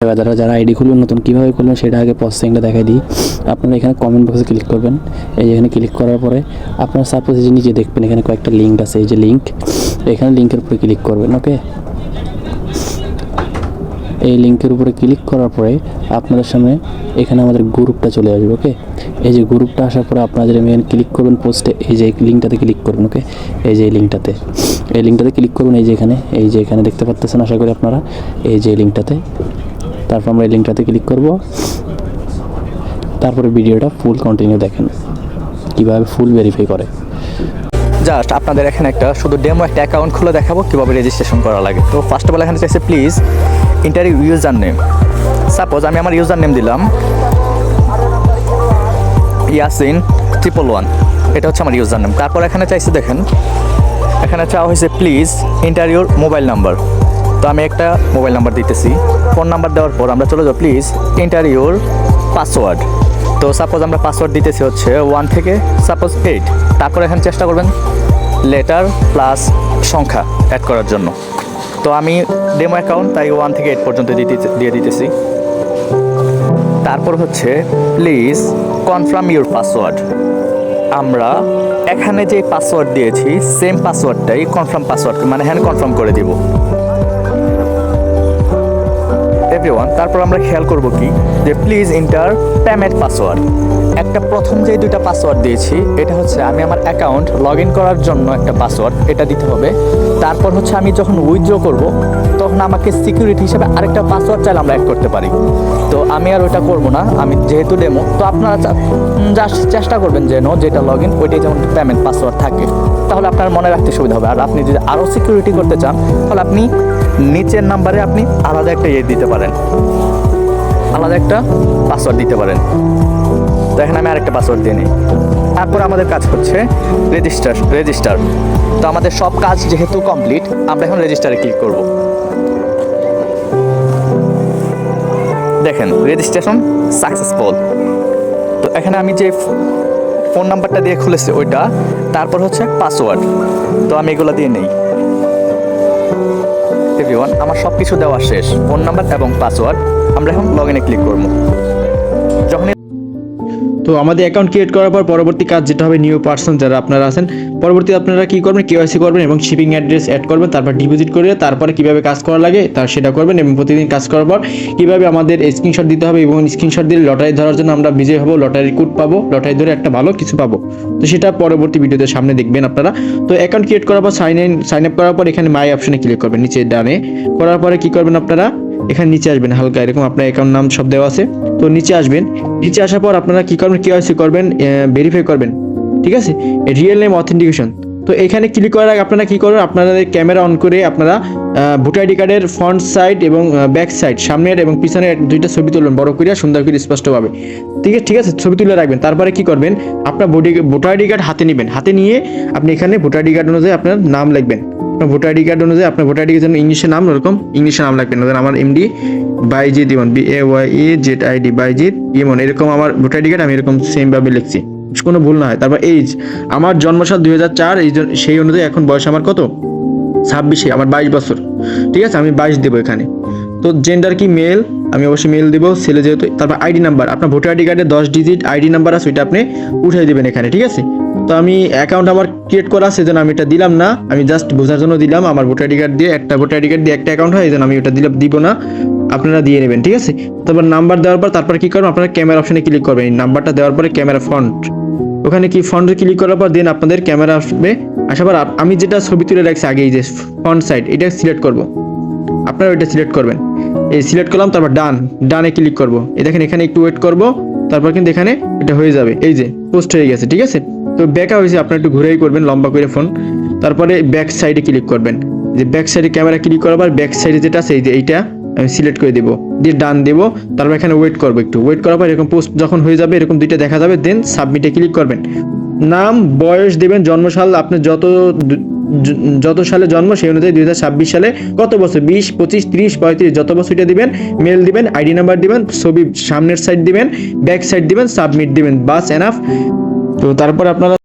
যারা যারা আইডি খুলবেন নতুন কীভাবে খুলবেন সেটা আগে প্রসেসিংটা দেখাই দিই। আপনারা এখানে কমেন্ট বক্সে ক্লিক করবেন। এই যে এখানে ক্লিক করার পরে আপনারা সাপোজ এই যে নিচে দেখবেন এখানে কয়েকটা লিঙ্ক আছে, এই যে লিঙ্ক, এখানে লিঙ্কের উপরে ক্লিক করবেন। ওকে, এই লিঙ্কের উপরে ক্লিক করার পরে আপনাদের সামনে এখানে আমাদের গ্রুপটা চলে আসবে। ওকে, এই যে গ্রুপটা আসার পরে আপনারা যদি এখানে ক্লিক করবেন পোস্টে, এই যে লিঙ্কটাতে ক্লিক করবেন। ওকে, এই যে লিঙ্কটাতে ক্লিক করবেন। এই যে এখানে দেখতে পাচ্ছেন আশা করি আপনারা, এই যে লিঙ্কটাতে। তারপর আমরা এই লিঙ্কটাতে ক্লিক করব। তারপরে ভিডিওটা ফুল কন্টিনিউ দেখেন কীভাবে ফুল ভেরিফাই করে। জাস্ট আপনাদের এখানে একটা শুধু ডেমো একটা অ্যাকাউন্ট খুলে দেখাবো কীভাবে রেজিস্ট্রেশন করা লাগে। তো ফার্স্ট অফ অল এখানে চাইছে please enter user name. Suppose আমি আমার ইউজার নেম দিলাম Yasin111, এটা হচ্ছে আমার ইউজার নেম। তারপর এখানে চাইছে দেখেন, এখানে চাওয়া হয়েছে please enter your mobile number. তো আমি একটা মোবাইল নাম্বার দিতেছি। ফোন নাম্বার দেওয়ার পর আমরা চলে যাবো প্লিজ এন্টার ইউর পাসওয়ার্ড। তো সাপোজ আমরা পাসওয়ার্ড দিতেছি হচ্ছে 1 থেকে সাপোজ 8। তারপর এখানে চেষ্টা করবেন লেটার প্লাস সংখ্যা অ্যাড করার জন্য। তো আমি ডেমো অ্যাকাউন্ট তাই 1 থেকে 8 পর্যন্ত দিয়ে দিতেছি। তারপর হচ্ছে প্লিজ কনফার্ম ইউর পাসওয়ার্ড। আমরা এখানে যে পাসওয়ার্ড দিয়েছি সেম পাসওয়ার্ডটাই কনফার্ম পাসওয়ার্ড, মানে এখানে কনফার্ম করে দিব এভরিওয়ান। তারপর আমরা খেয়াল করব কি যে প্লিজ এন্টার পেমেন্ট পাসওয়ার্ড। একটা প্রথম যে দুইটা পাসওয়ার্ড দিয়েছি এটা হচ্ছে আমি আমার অ্যাকাউন্ট লগ ইন করার জন্য একটা পাসওয়ার্ড, এটা দিতে হবে। তারপর হচ্ছে আমি যখন উইথড্র করব তখন আমাকে সিকিউরিটি হিসেবে আরেকটা পাসওয়ার্ড চাইলে আমরা অ্যাড করতে পারি। তো আমি আর ওইটা করব না, আমি যেহেতু ডেমো। তো আপনারা জাস্ট চেষ্টা করবেন যেন যেটা লগ ইন ওইটাই যেমন পেমেন্ট পাসওয়ার্ড থাকে, তাহলে আপনার মনে রাখতে সুবিধা হবে। আর আপনি যদি আরও সিকিউরিটি করতে চান তাহলে আপনি নিচের নাম্বারে আপনি আলাদা একটা দিতে পারেন, আলাদা একটা পাসওয়ার্ড দিতে পারেন। তো এখানে আমি আরেকটা পাসওয়ার্ড দিয়ে নিই। তারপর আমাদের কাজ হচ্ছে রেজিস্টার। তো আমাদের সব কাজ যেহেতু কমপ্লিট, আমরা এখন রেজিস্টারে ক্লিক করব। দেখেন রেজিস্ট্রেশন সাকসেসফুল। তো এখানে আমি যে ফোন নাম্বারটা দিয়ে খুলেছি ওইটা, তারপর হচ্ছে পাসওয়ার্ড। তো আমি এগুলো দিয়ে নেই। এভরিওয়ান, আমার সব কিছু দেওয়া শেষ, ফোন নাম্বার এবং পাসওয়ার্ড। আমরা এখন লগ ইনে ক্লিক করবো। যখন তো আমাদের অ্যাকাউন্ট ক্রিয়েট করার পর পরবর্তী কাজ যেটা হবে, নিউ পার্সন যারা আপনারা আছেন, পরবর্তী আপনারা কি করবেন, কেওয়াইসি করবেন এবং শিপিং অ্যাড্রেস অ্যাড করবেন। তারপর ডিপোজিট করে তারপরে কিভাবে কাজ করা লাগে তার সেটা করবেন। এবং প্রতিদিন কাজ করার পর কীভাবে আমাদের স্ক্রিনশট দিতে হবে এবং স্ক্রিনশট দিলে লটারি ধরার জন্য আমরা বিজয় হব, লটারি কোড পাবো, লটারি ধরে একটা ভালো কিছু পাবো। তো সেটা পরবর্তী ভিডিওতে সামনে দেখবেন আপনারা। তো অ্যাকাউন্ট ক্রিয়েট করার পর সাইন আপ করার পর এখানে মাই অপশনে ক্লিক করবেন নিচে ডানে। করার পরে কি করবেন আপনারা, এখানে নিচে আসবেন, হালকা এরকম আপনার অ্যাকাউন্ট নাম সব দেওয়া আছে। তো নিচে আসবেন, নিচে আসার পর আপনারা কি করবেন, কেওয়াইসি করবেন, ভেরিফাই করবেন, ঠিক আছে, রিয়েল নেম অথেন্টিকেশন। তো এখানে ক্লিক করার আগে আপনারা কি করবেন, আপনাদের ক্যামেরা অন করে আপনারা ভোটার আইডি কার্ডের ফ্রন্ট সাইড এবং ব্যাক সাইড, সামনের এবং পিছনের দুইটা ছবি তুলবেন বড় করে সুন্দর করে স্পষ্টভাবে, ঠিক আছে, ছবি তুলে রাখবেন। তারপরে কি করবেন, আপনার ভোটার আইডি কার্ড হাতে নেবেন, হাতে নিয়ে আপনি এখানে ভোটার আইডি কার্ড অনুযায়ী আপনার নাম লিখবেন। ভোটার আইডি কার্ড অনুযায়ী আপনার ভোটার আইডি কার্ড ইংলিশে নাম, ওরকম ইংলিশে নাম লাগবেন। আমার এমডি বাইজিৎ ইমন, BAYEZID বাইজিৎ ইমন, এরকম আমার ভোটার আইডি কার্ড আমি এরকম সেম ভাবে লিখছি, কোনো ভুল না হয়। তারপর এইজ, আমার জন্মসাল 2004, সেই অনুযায়ী এখন বয়স আমার কত, 26, আমার 22 বছর, ঠিক আছে, আমি 22 দেবো এখানে। তো জেন্ডার কি মেল, আমি অবশ্যই মেল দেবো, ছেলে যেহেতু। তারপর আইডি নাম্বার, আপনার ভোটার আইডি কার্ডে 10 ডিজিট আইডি নাম্বার আছে, ওইটা আপনি উঠিয়ে দেবেন এখানে, ঠিক আছে। তো আমি অ্যাকাউন্ট আমার ক্রিয়েট করা আছে, যেন আমি এটা দিলাম না, আমি জাস্ট বোঝার জন্য দিলাম। আমার ভোটার আইডি কার্ড দিয়ে একটা ভোটার আইডি কার্ড দিয়ে একটা অ্যাকাউন্ট হয়, এই জন্য আমি ওটা দিব না, আপনারা দিয়ে নেবেন, ঠিক আছে। তারপর নাম্বার দেওয়ার পর তারপর কি করবেন, আপনারা ক্যামেরা অপশনে ক্লিক করবেন। এই নাম্বারটা দেওয়ার পরে ক্যামেরা ফন্ট, ওখানে কি ফন্টে ক্লিক করার পর দেন আপনাদের ক্যামেরা আসবে। আসার পর আমি যেটা ছবি তুলে রাখছি আগে, এই যে ফন্ট সাইড, এটা সিলেক্ট করব, আপনারা ওইটা সিলেক্ট করবেন। এই সিলেক্ট করলাম, তারপর ডানে ক্লিক করব। এই দেখেন এখানে একটু ওয়েট করব, তারপর কিন্তু এখানে এটা হয়ে যাবে, এই যে পোস্ট হয়ে গেছে, ঠিক আছে। তো ব্যাকআপ হয়েছে, আপনারা একটু ঘুরেই করবেন লম্বা করে ফোন। তারপরে ব্যাক সাইডে ক্লিক করবেন, যে ব্যাক সাইডে ক্যামেরা ক্লিক করার পর ব্যাক সাইডে যেটা আছে এই যে এইটা আমি সিলেক্ট করে দেবো, দিয়ে ডান দেবো। তারপর এখানে ওয়েট করবো, একটু ওয়েট করার পর এরকম পোস্ট যখন হয়ে যাবে, এরকম দুইটা দেখা যাবে, দেন সাবমিটে ক্লিক করবেন। নাম, বয়স দেবেন, জন্মসাল আপনার যত সালে জন্ম সেই অনুযায়ী 2026 সালে কত বছর, 20, 25, 30, 35, যত বছর এটা দিবেন, মেল দিবেন, আইডি নাম্বার দিবেন, ছবি সামনের সাইড দিবেন, ব্যাক সাইড দিবেন, সাবমিট দিবেন, বাস এনাফ। তো তারপর আপনারা